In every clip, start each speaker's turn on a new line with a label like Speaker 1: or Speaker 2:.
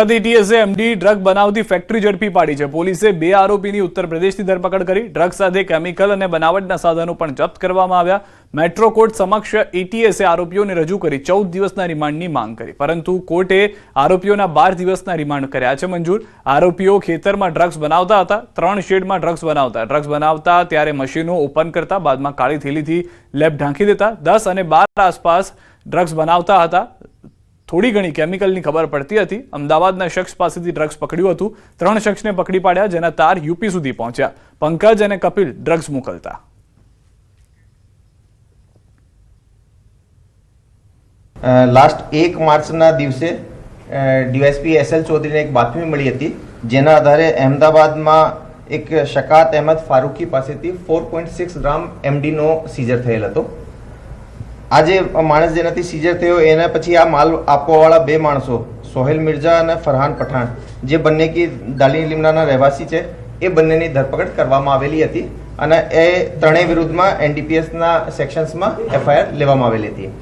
Speaker 1: એટીએસે MD drug બનાવતી factory ઝડપી પાડી છે। પોલીસે 2 આરોપીની ઉત્તર પ્રદેશથી ધરપકડ કરી। ડ્રગ સાથે કેમિકલ અને બનાવટના સાધનો પણ જપ્ત કરવામાં આવ્યા। મેટ્રો કોર્ટ સમક્ષ એટીએસે આરોપીઓને રજૂ કરી 14 દિવસના રિમાન્ડની માંગ કરી, પરંતુ કોર્ટે આરોપીઓના 12 દિવસના રિમાન્ડ કર્યા છે મંજૂર। આરોપીઓ ખેતરમાં ડ્રગ્સ બનાવતા હતા, 3 શેડમાં ડ્રગ્સ બનાવતા ત્યારે મશીનો ઓપન કરતા, બાદમાં કાળી થેલીથી લેબ ઢાંકી દેતા। 10 અને 12 આસપાસ ડ્રગ્સ બનાવતા હતા। થોડી ઘણી કેમિકલની ખબર પડતી હતી। અમદાવાદના શખ્સ પાસેથી ડ્રગ્સ પકડ્યું હતું। 3 શખ્સને પકડી પાડ્યા, જેના તાર યુપી સુધી પહોંચ્યા। પંકજ અને કપિલ ડ્રગ્સ મોકલતા।
Speaker 2: લાસ્ટ 1 માર્ચના દિવસે ડીવાયએસપી એસએલ ચૌધરીને એક બાતમી મળી હતી, જેના આધારે અમદાવાદમાં એક શકાત અહેમદ ફારૂકી પાસેથી 4.6 ગ્રામ એમડીનો સીઝર થયેલ હતો। આજે માણસ જેનાથી સીઝર થયો એના પછી આ માલ આપવાવાળા 2 માણસો સોહેલ મિર્ઝા અને ફરહાન પઠાણ, જે બંને કી દાલી લીમડાના રહેવાસી છે, એ બંનેની ધરપકડ કરવામાં આવેલી હતી અને એ ત્રણેય વિરુદ્ધમાં એનડીપીએસના સેક્શન્સમાં એફઆઈઆર લેવામાં આવેલી હતી।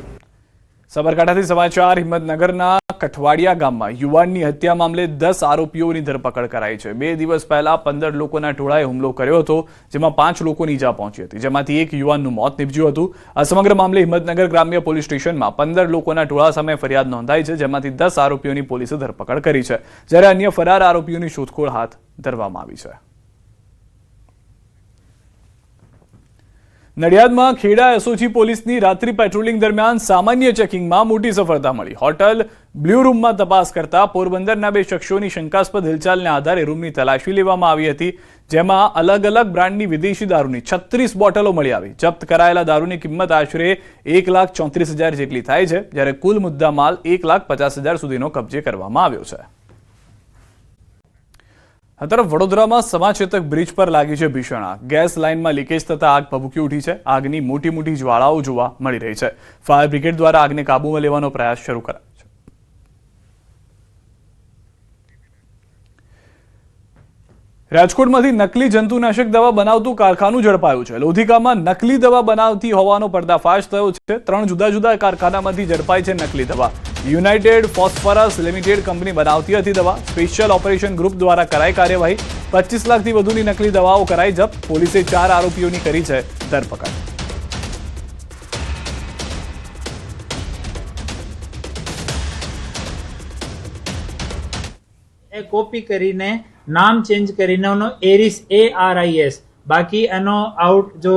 Speaker 1: સાબરકાંઠાથી સમાચાર। હિંમતનગરના કઠવાડિયા ગામમાં યુવાનની હત્યા મામલે 10 આરોપીઓની ધરપકડ કરાઈ છે। 2 દિવસ પહેલા 15 લોકોના ટોળાએ હુમલો કર્યો હતો, જેમાં 5 લોકોની ઈજા પહોંચી હતી, જેમાંથી એક યુવાનનું મોત નીપજ્યું હતું। આ સમગ્ર મામલે હિંમતનગર ગ્રામ્ય પોલીસ સ્ટેશનમાં 15 લોકોના ટોળા સામે ફરિયાદ નોંધાઈ છે, જેમાંથી 10 આરોપીઓની પોલીસે ધરપકડ કરી છે, જ્યારે અન્ય ફરાર આરોપીઓની શોધખોળ હાથ ધરવામાં આવી છે। નડિયાદમાં ખેડા એસઓજી પોલીસની રાત્રિ પેટ્રોલિંગ દરમિયાન સામાન્ય ચેકિંગમાં મોટી સફળતા મળી। હોટલ બ્લુ રૂમમાં તપાસ કરતા પોરબંદરના 2 શખ્સોની શંકાસ્પદ હિલચાલને આધારે રૂમની તલાશી લેવામાં આવી હતી, જેમાં અલગ અલગ બ્રાન્ડની વિદેશી દારૂની 36 બોટલો મળી આવી। જપ્ત કરાયેલા દારૂની કિંમત આશરે 1,34,000 જેટલી થાય છે, જ્યારે કુલ મુદ્દામાલ 1,50,000 સુધીનો કબજે કરવામાં આવ્યો છે। આ તરફ વડોદરામાં સમાચેતક બ્રિજ પર લાગી છે ભીષણ આગ। ગેસ લાઇનમાં લીકેજ થતા આગ ભભૂકી ઉઠી છે। આગની મોટી મોટી જ્વાળાઓ જોવા મળી રહી છે। ફાયર બ્રિગેડ દ્વારા આગને કાબૂમાં લેવાનો પ્રયાસ શરૂ કરાયો છે। રાજકોટમાંથી નકલી જંતુનાશક દવા બનાવતું કારખાનું ઝડપાયું છે। લોધિકામાં નકલી દવા બનાવતી હોવાનો પર્દાફાશ થયો છે। 3 જુદા જુદા કારખાનામાંથી ઝડપાઈ છે નકલી દવા। યુનાઇટેડ ફોસ્ફરસ લિમિટેડ કંપની બનાવતી હતી દવા। સ્પેશિયલ ઓપરેશન ગ્રુપ દ્વારા કરાઈ કાર્યવાહી। 25 લાખથી વધુની નકલી દવાઓ કરાઈ જપ્ત। પોલીસે 4 આરોપીઓની કરી છે ધરપકડ।
Speaker 3: એ કોપી કરીને નામ ચેન્જ કરીને એનો એરિસ ARIS, બાકી એનો આઉટ જો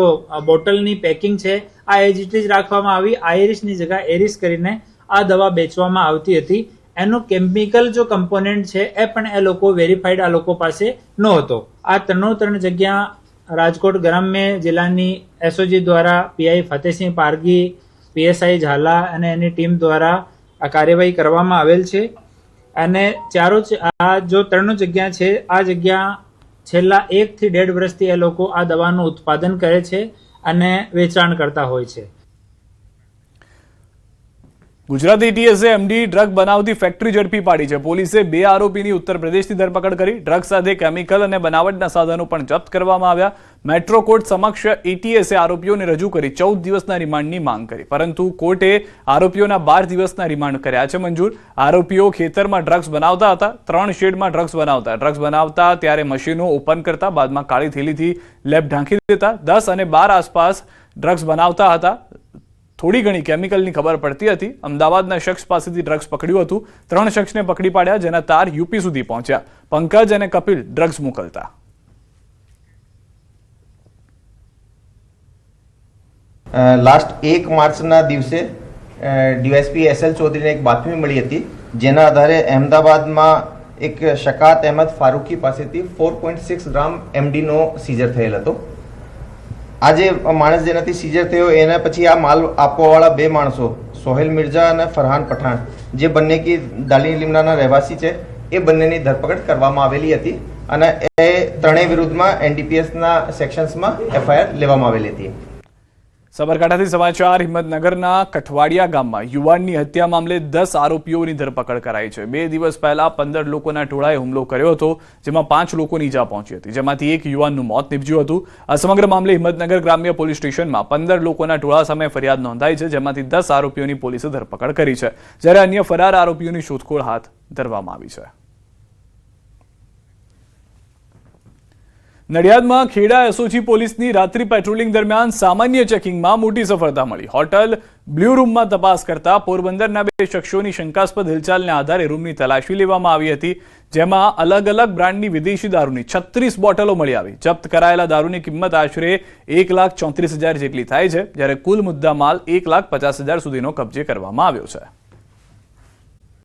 Speaker 3: બોટલની પેકિંગ છે આ એજ ઇટ ઇઝ રાખવામાં આવી। આઈરિસની જગ્યા એરિસ કરીને આ દવા વેચવામાં આવતી હતી। એનો કેમિકલ જો કમ્પોનેન્ટ છે એ પણ એ લોકો વેરીફાઈડ આ લોકો પાસે નહોતો। આ 3 જગ્યા રાજકોટ ગ્રામ્ય જિલ્લાની એસઓજી દ્વારા પીઆઈ ફતેહસિંહ પારગી, પીએસઆઈ ઝાલા અને એની ટીમ દ્વારા આ કાર્યવાહી કરવામાં આવેલ છે। અને આ જો 3 જગ્યા છે, આ જગ્યા છેલ્લા 1 થી 1.5 વર્ષથી એ લોકો આ દવાનું ઉત્પાદન કરે છે અને વેચાણ કરતા હોય છે।
Speaker 1: ગુજરાત એટીએસે એમડી ડ્રગ બનાવતી ફેક્ટરી ઝડપી પાડી છે। પોલીસે 2 આરોપીની ઉત્તર પ્રદેશથી ધરપકડ કરી। ડ્રગ સાથે કેમિકલ અને બનાવટના સાધનો પણ જપ્ત કરવામાં આવ્યા। મેટ્રો કોર્ટ સમક્ષ એટીએસે આરોપીઓને રજૂ કરી 14 દિવસના રિમાન્ડની માંગ કરી, પરંતુ કોર્ટે આરોપીઓના 12 દિવસના રિમાન્ડ કર્યા છે મંજૂર। આરોપીઓ ખેતરમાં ડ્રગ્સ બનાવતા હતા, 3 શેડમાં ડ્રગ્સ બનાવતા ત્યારે મશીનો ઓપન કરતા, બાદમાં કાળી થેલીથી લેબ ઢાંકી દેતા। 10 અને 12 આસપાસ ડ્રગ્સ બનાવતા હતા। થોડી ઘણી કેમિકલની ખબર પડતી હતી। અમદાવાદના શખ્સ પાસેથી ડ્રગ્સ પકડ્યું હતું। 3 શખ્સને પકડી પાડ્યા, જેના તાર યુપી સુધી પહોંચ્યા। પંકજ અને કપિલ ડ્રગ્સ મોકલતા।
Speaker 2: લાસ્ટ 1 માર્ચના દિવસે ડીવાયએસપી એસએલ ચૌધરીને એક બાતમી મળી હતી, જેના આધારે અમદાવાદમાં એક શકાત અહેમદ ફારૂકી પાસેથી 4.6 ગ્રામ એમડીનો સીઝર થયેલ હતો। આજે માણસ જેનાથી સીઝર થયો એના પછી આ માલ આપવાવાળા 2 માણસો સોહેલ મિર્ઝા અને ફરહાન પઠાણ, જે બંને કી દાલી લીમડાના રહેવાસી છે, એ બંનેની ધરપકડ કરવામાં આવેલી હતી અને એ ત્રણેય વિરુદ્ધમાં એનડીપીએસના સેક્શન્સમાં એફઆઈઆર લેવામાં આવેલી હતી।
Speaker 1: સાબરકાંઠાથી સમાચાર। હિંમતનગરના કઠવાડિયા ગામમાં યુવાનની હત્યા મામલે 10 આરોપીઓની ધરપકડ કરાઈ છે। 2 દિવસ પહેલા 15 લોકોના ટોળાએ હુમલો કર્યો હતો, જેમાં 5 લોકોની ઈજા પહોંચી હતી, જેમાંથી એક યુવાનનું મોત નીપજ્યું હતું। આ સમગ્ર મામલે હિંમતનગર ગ્રામ્ય પોલીસ સ્ટેશનમાં 15 લોકોના ટોળા સામે ફરિયાદ નોંધાઈ છે, જેમાંથી 10 આરોપીઓની પોલીસે ધરપકડ કરી છે, જ્યારે અન્ય ફરાર આરોપીઓની શોધખોળ હાથ ધરવામાં આવી છે। નડિયાદમાં ખેડા એસઓજી પોલીસની રાત્રિ પેટ્રોલિંગ દરમિયાન સામાન્ય ચેકિંગમાં મોટી સફળતા મળી. હોટલ બ્લુ રૂમમાં તપાસ કરતા પોરબંદરના 2 શખ્સોની શંકાસ્પદ હિલચાલને આધારે રૂમની તલાશી લેવામાં આવી હતી, જેમાં અલગ અલગ બ્રાન્ડની વિદેશી દારૂની 36 બોટલો મળી આવી. જપ્ત કરાયેલા દારૂની કિંમત આશરે 1,34,000 જેટલી થાય છે, જ્યારે કુલ મુદ્દામાલ 1,50,000 સુધીનો કબજે કરવામાં આવ્યો છે.